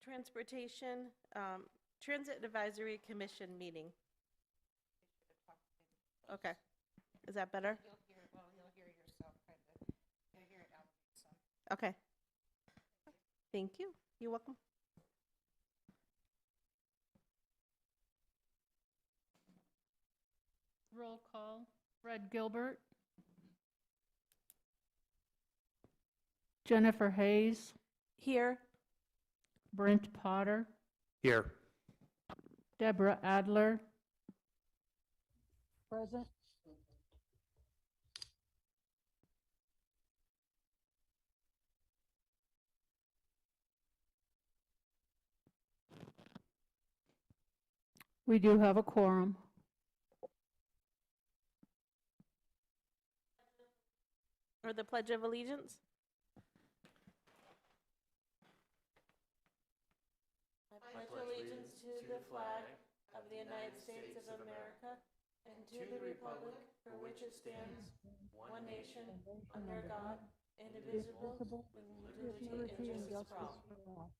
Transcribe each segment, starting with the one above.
Transportation, Transit Advisory Commission meeting. Okay. Is that better? You'll hear yourself kind of, you'll hear it elevate some. Okay. Thank you. You're welcome. Roll call. Fred Gilbert. Jennifer Hayes. Here. Brent Potter. Here. Deborah Adler. Present. We do have a quorum. Or the Pledge of Allegiance. I pledge allegiance to the flag of the United States of America and to the republic for which it stands, one nation, under God, indivisible, with liberty and justice for all.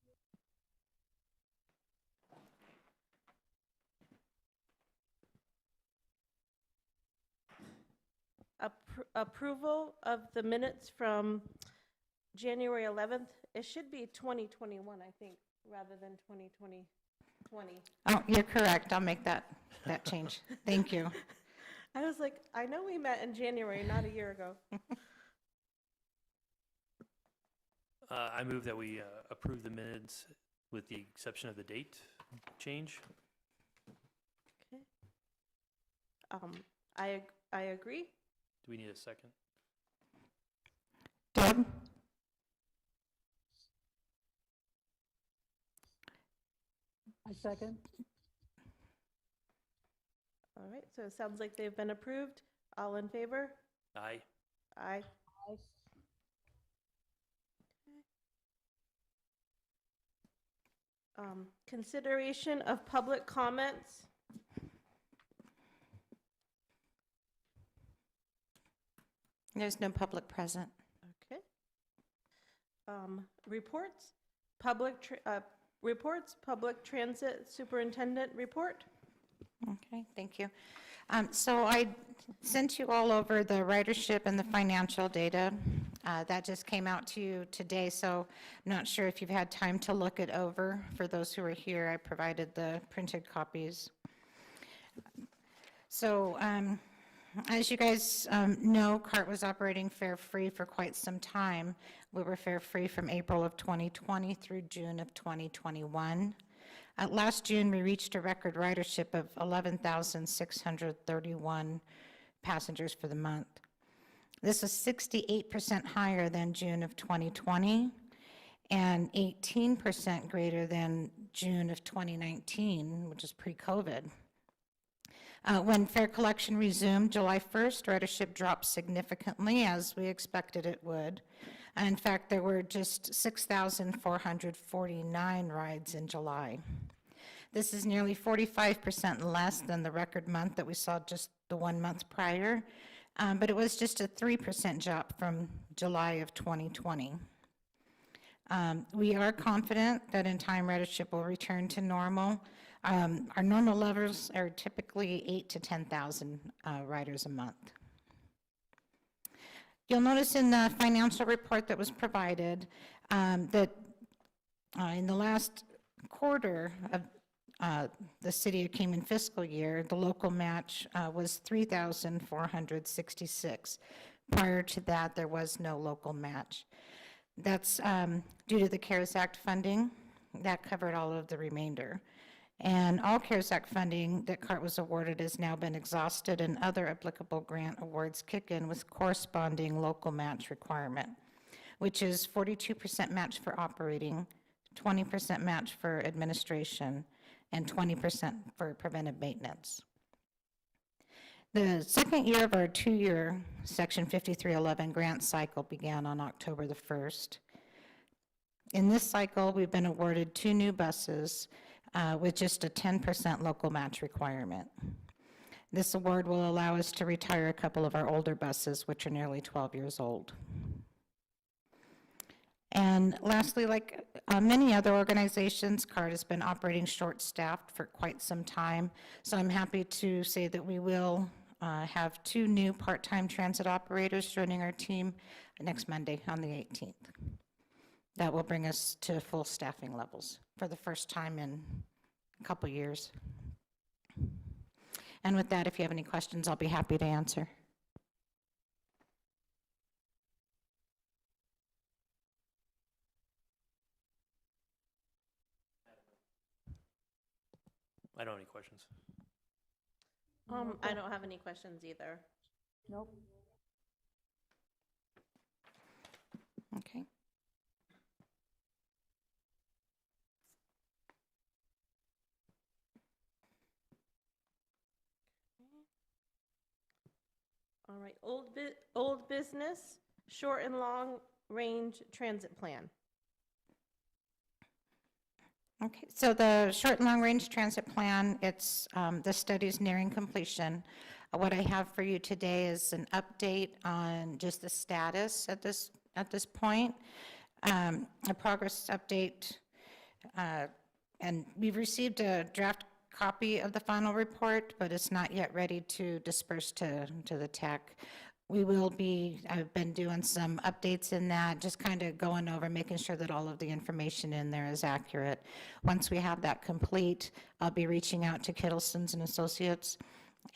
Approval of the minutes from January 11th. It should be 2021, I think, rather than 2020. Oh, you're correct. I'll make that change. Thank you. I was like, I know we met in January, not a year ago. I move that we approve the minutes with the exception of the date change. Okay. I agree. Do we need a second? Deb? I second. All right, so it sounds like they've been approved. All in favor? Aye. Aye. Consideration of public comments. There's no public present. Okay. Reports, public transit superintendent report. Okay, thank you. So I sent you all over the ridership and the financial data. That just came out to you today, so I'm not sure if you've had time to look it over. For those who are here, I provided the printed copies. So as you guys know, CART was operating fare-free for quite some time. We were fare-free from April of 2020 through June of 2021. Last June, we reached a record ridership of 11,631 passengers for the month. This was 68% higher than June of 2020 and 18% greater than June of 2019, which is pre-COVID. When fare collection resumed July 1st, ridership dropped significantly, as we expected it would. In fact, there were just 6,449 rides in July. This is nearly 45% less than the record month that we saw just the 1 month prior, but it was just a 3% drop from July of 2020. We are confident that in time ridership will return to normal. Our normal levels are typically 8,000 to 10,000 riders a month. You'll notice in the financial report that was provided that in the last quarter of the City of Kingman fiscal year, the local match was 3,466. Prior to that, there was no local match. That's due to the CARES Act funding. That covered all of the remainder. And all CARES Act funding that CART was awarded has now been exhausted, and other applicable grant awards kick in with corresponding local match requirement, which is 42% match for operating, 20% match for administration, and 20% for preventive maintenance. The second year of our 2-year Section 5311 grant cycle began on October the 1st. In this cycle, we've been awarded 2 new buses with just a 10% local match requirement. This award will allow us to retire a couple of our older buses, which are nearly 12 years old. And lastly, like many other organizations, CART has been operating short-staffed for quite some time. So I'm happy to say that we will have 2 new part-time transit operators joining our team next Monday on the 18th. That will bring us to full staffing levels for the first time in a couple years. And with that, if you have any questions, I'll be happy to answer. I don't have any questions. I don't have any questions either. Nope. Okay. All right, old business, short and long range transit plan. Okay, so the short and long-range transit plan, it's, the study's nearing completion. What I have for you today is an update on just the status at this point, a progress update, and we've received a draft copy of the final report, but it's not yet ready to disperse to the tech. I've been doing some updates in that, just kind of going over, making sure that all of the information in there is accurate. Once we have that complete, I'll be reaching out to Kittlesons and Associates,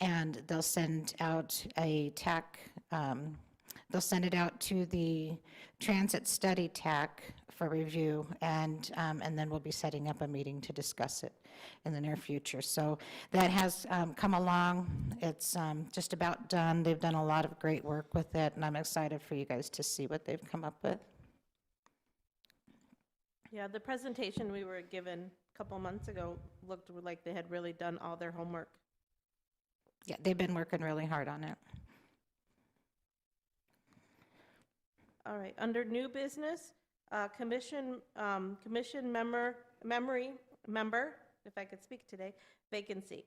and they'll send out a TAC, they'll send it out to the Transit Study TAC for review, and then we'll be setting up a meeting to discuss it in the near future. So that has come along. It's just about done. They've done a lot of great work with it, and I'm excited for you guys to see what they've come up with. Yeah, the presentation we were given a couple months ago looked like they had really done all their homework. Yeah, they've been working really hard on it. All right, under new business, commission member, if I could speak today, vacancy.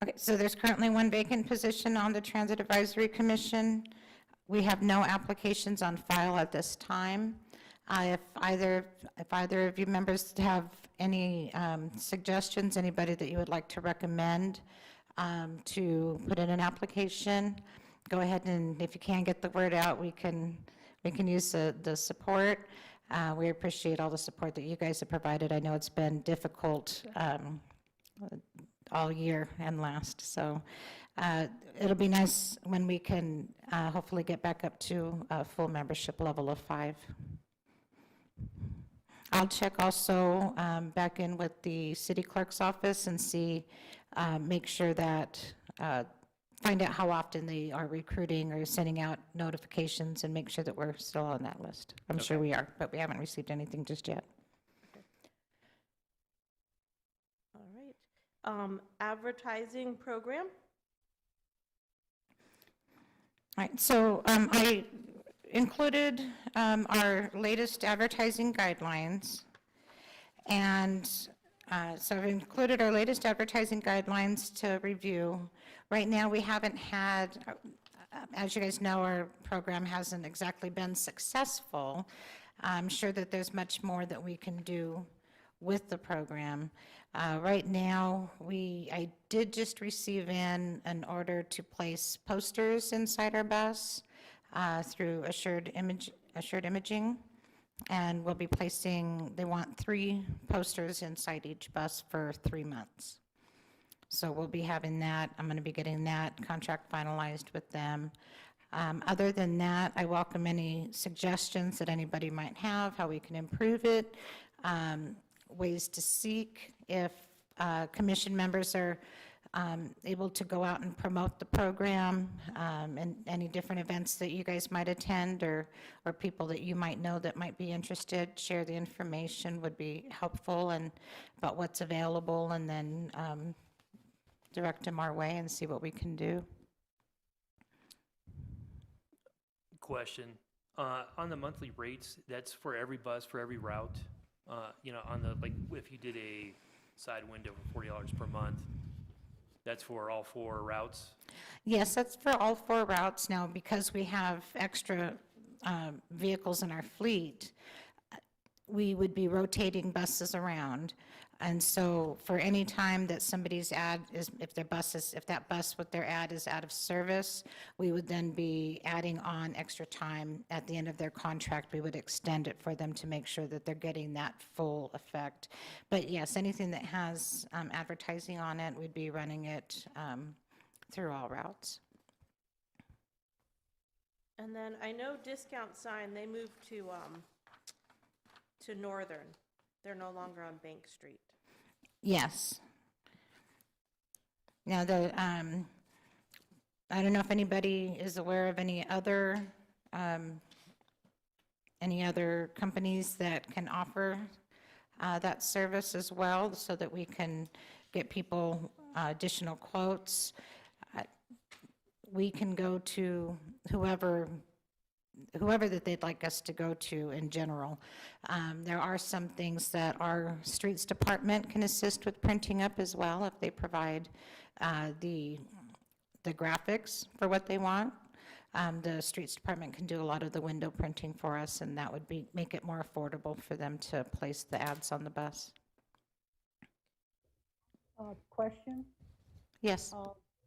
Okay, so there's currently 1 vacant position on the Transit Advisory Commission. We have no applications on file at this time. If either of you members have any suggestions, anybody that you would like to recommend to put in an application, go ahead, and if you can get the word out, we can use the support. We appreciate all the support that you guys have provided. I know it's been difficult all year and last, so it'll be nice when we can hopefully get back up to a full membership level of 5. I'll check also back in with the city clerk's office and see, make sure that, find out how often they are recruiting or sending out notifications and make sure that we're still on that list. I'm sure we are, but we haven't received anything just yet. All right, advertising program. All right, so I included our latest advertising guidelines, and so I've included our latest advertising guidelines to review. Right now, we haven't had, as you guys know, our program hasn't exactly been successful. I'm sure that there's much more that we can do with the program. Right now, I did just receive in an order to place posters inside our bus through Assured Imaging, and we'll be placing, they want 3 posters inside each bus for 3 months. So we'll be having that. I'm going to be getting that contract finalized with them. Other than that, I welcome any suggestions that anybody might have, how we can improve it, ways to seek if commission members are able to go out and promote the program, and any different events that you guys might attend, or people that you might know that might be interested. Share the information would be helpful, and about what's available, and then direct them our way and see what we can do. Question, on the monthly rates, that's for every bus, for every route? On the, like, if you did a side window for $40 per month, That's for all 4 routes? Yes, that's for all 4 routes now, because we have extra vehicles in our fleet. We would be rotating buses around. And so for any time that somebody's ad is, if that bus with their ad is out of service, we would then be adding on extra time. At the end of their contract, we would extend it for them to make sure that they're getting that full effect. But yes, anything that has advertising on it, we'd be running it through all routes. And then I know Discount Sign, they moved to Northern. They're no longer on Bank Street. Yes. Now, I don't know if anybody is aware of any other companies that can offer that service as well, so that we can get people additional quotes. We can go to whoever that they'd like us to go to in general. There are some things that our streets department can assist with printing up as well, if they provide the graphics for what they want. The streets department can do a lot of the window printing for us, and that would make it more affordable for them to place the ads on the bus. Question? Yes.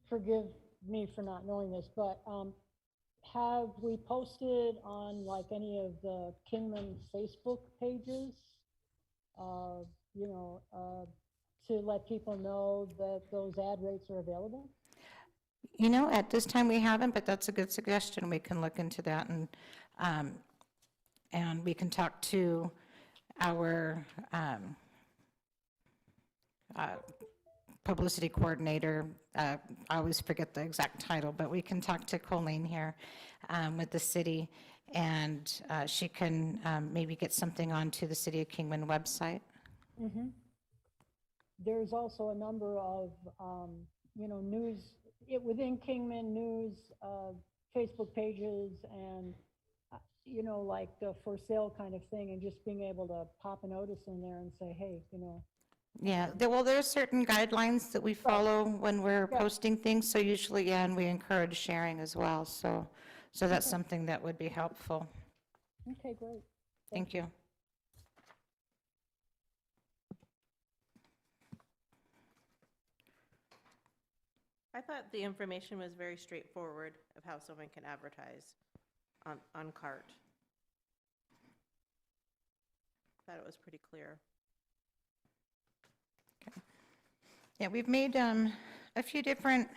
Forgive me for not knowing this, but have we posted on like any of the Kingman Facebook pages, to let people know that those ad rates are available? You know, at this time we haven't, but that's a good suggestion. We can look into that, and we can talk to our publicity coordinator. I always forget the exact title, but we can talk to Colleen here with the city, and she can maybe get something onto the City of Kingman website. Mm-hmm. There's also a number of, news, within Kingman news, Facebook pages and, like the for sale kind of thing, and just being able to pop a notice in there and say, hey, Yeah, there's certain guidelines that we follow when we're Yeah. posting things, so usually, yeah, and we encourage sharing as well, so that's something that would be helpful. Okay, great. Thank you. I thought the information was very straightforward of how someone can advertise on CART. Thought it was pretty clear. Yeah, we've made a few different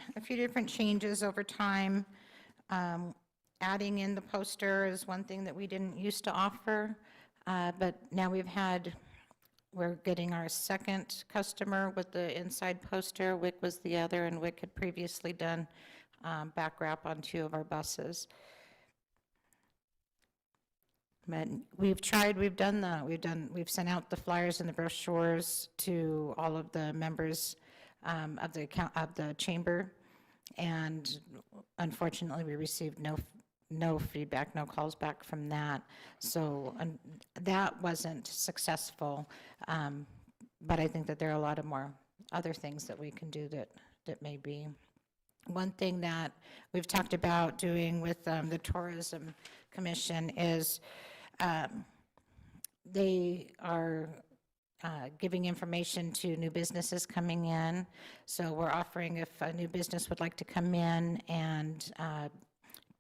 changes over time. Adding in the poster is one thing that we didn't used to offer, but now we're getting our second customer with the inside poster. Wick was the other, and Wick had previously done back wrap on 2 of our buses. But we've sent out the flyers and the brochures to all of the members of the chamber, and unfortunately we received no feedback, no calls back from that. So that wasn't successful, but I think that there are a lot of more other things that we can do that may be. One thing that we've talked about doing with the Tourism Commission is they are giving information to new businesses coming in. So we're offering, if a new business would like to come in and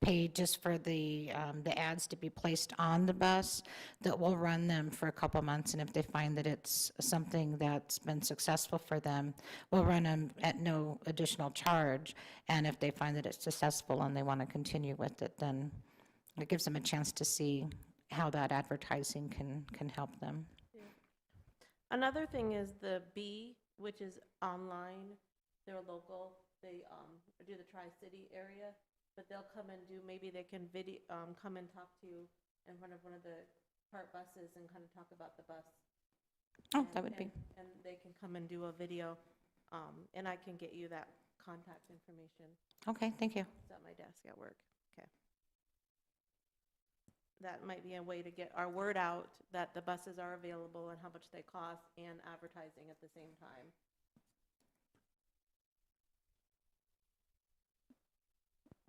pay just for the ads to be placed on the bus, that we'll run them for a couple months, and if they find that it's something that's been successful for them, we'll run them at no additional charge. And if they find that it's successful and they want to continue with it, then it gives them a chance to see how that advertising can help them. Yeah. Another thing is the B, which is online. They're local. They do the Tri-City area, but they'll come and maybe they can come and talk to you in front of one of the CART buses and kind of talk about the bus. Oh, that would be. And they can come and do a video, and I can get you that contact information. Okay, thank you. It's at my desk at work. Okay. That might be a way to get our word out that the buses are available and how much they cost, and advertising at the same time.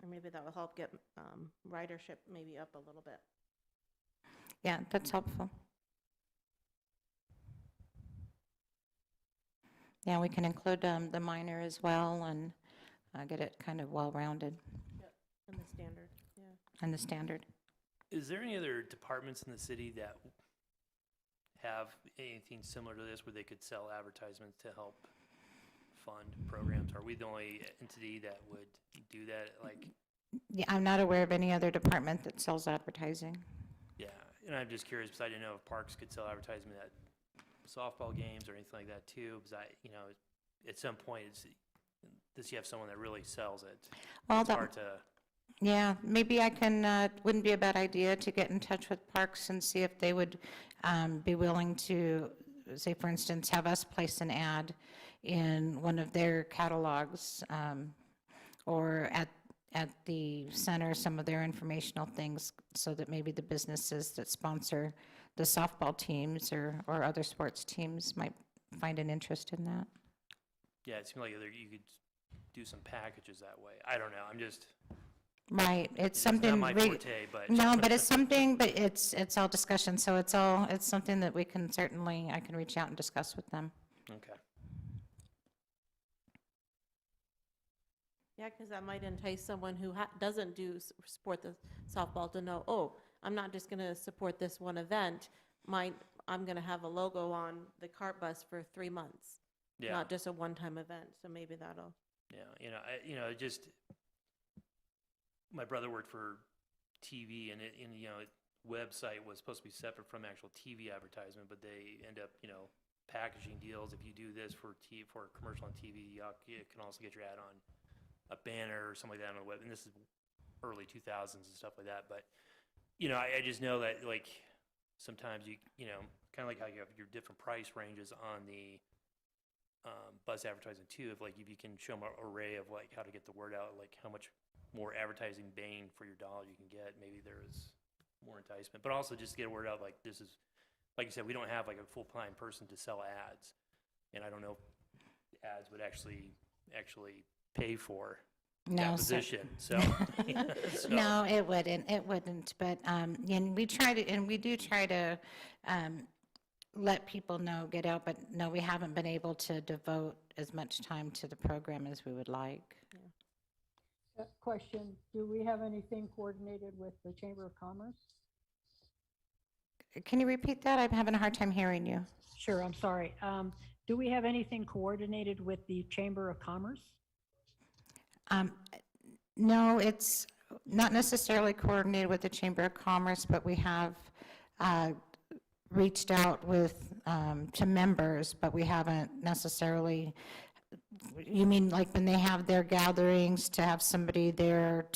Or maybe that will help get ridership maybe up a little bit. Yeah, that's helpful. Yeah, we can include the minor as well and get it kind of well-rounded And the standard, yeah. and the standard. Is there any other departments in the city that have anything similar to this where they could sell advertisements to help fund programs? Are we the only entity that would do that? Like, Yeah, I'm not aware of any other department that sells advertising. yeah, and I'm just curious because I didn't know if parks could sell advertisement at softball games or anything like that too. Because at some point, does you have someone that really sells it? Well, It's hard to. yeah, maybe I can, wouldn't be a bad idea to get in touch with Parks and see if they would be willing to, say, for instance, have us place an ad in one of their catalogs or at the center, some of their informational things, so that maybe the businesses that sponsor the softball teams or other sports teams might find an interest in that. Yeah, it seemed like you could do some packages that way. I don't know. I'm just. Right, it's It's something. not my forte, but. No, but it's something, but it's all discussion, so it's something that we can certainly, I can reach out and discuss with them. Okay. Yeah, because that might entice someone who doesn't support the softball to know, oh, I'm not just going to support this one event. I'm going to have a logo on the cart bus for 3 months, Yeah. not just a one-time event. So maybe that'll. Yeah, just my brother worked for TV, and website was supposed to be separate from actual TV advertisement, but they end up packaging deals. If you do this for a commercial on TV, you can also get your ad on a banner or something like that on the web. And this is early 2000s and stuff like that. But I just know that sometimes you kind of like how you have your different price ranges on the bus advertising too. If you can show them an array of how to get the word out, how much more advertising bang for your dollar you can get, maybe there is more enticement. But also just to get a word out, this is, like you said, we don't have a full-time person to sell ads, and I don't know if ads would actually pay for that position. So, No, it wouldn't, but, and we do try to let people know, get out, but no, we haven't been able to devote as much time to the program as we would like. Question, do we have anything coordinated with the Chamber of Commerce? Can you repeat that? I'm having a hard time hearing you. Sure, I'm sorry. Do we have anything coordinated with the Chamber of Commerce? No, it's not necessarily coordinated with the Chamber of Commerce, but we have reached out to members, but we haven't necessarily. You mean like when they have their gatherings, to have somebody there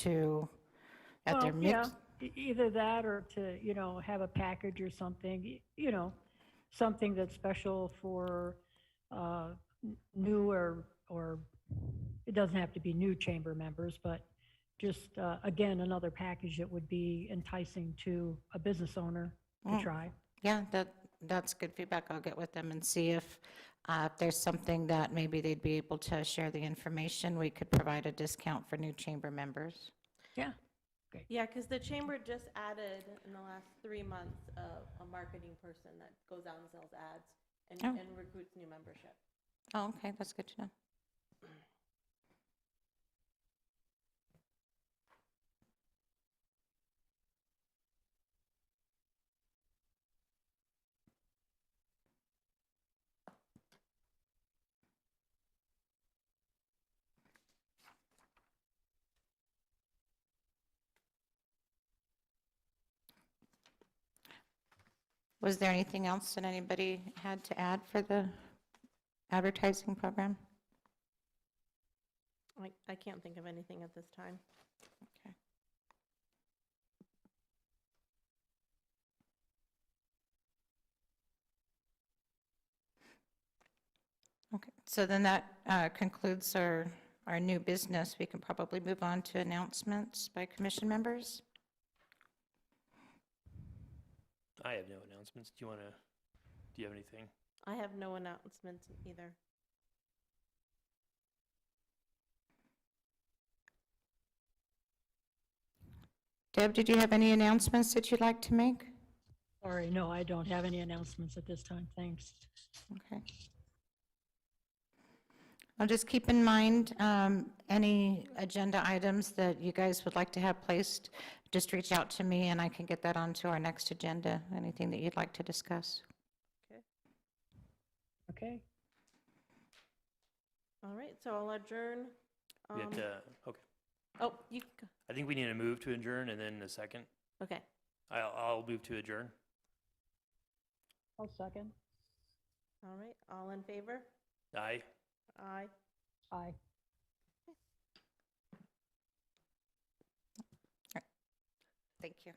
at their mix? Yeah, either that or to, have a package or something, something that's special for new or it doesn't have to be new chamber members, but just, again, another package that would be enticing to a business owner to try. Yeah, that's good feedback. I'll get with them and see if there's something that maybe they'd be able to share the information. We could provide a discount for new chamber members. Yeah. Yeah, because the chamber just added in the last 3 months a marketing person that goes out and sells ads and recruits new membership. Oh, okay, that's good to know. Was there anything else that anybody had to add for the advertising program? I can't think of anything at this time. Okay. Okay, so then that concludes our new business. We can probably move on to announcements by commission members. I have no announcements. Do you have anything? I have no announcements either. Deb, did you have any announcements that you'd like to make? Sorry, no, I don't have any announcements at this time, thanks. Okay. I'll just keep in mind, any agenda items that you guys would like to have placed, just reach out to me and I can get that onto our next agenda, anything that you'd like to discuss. Okay, All right, so I'll adjourn. We have to, okay. Oh, you, I think we need to move to adjourn and then a second. okay. I'll move to adjourn. I'll second. All right, all in favor? Aye. Aye. Aye. Thank you.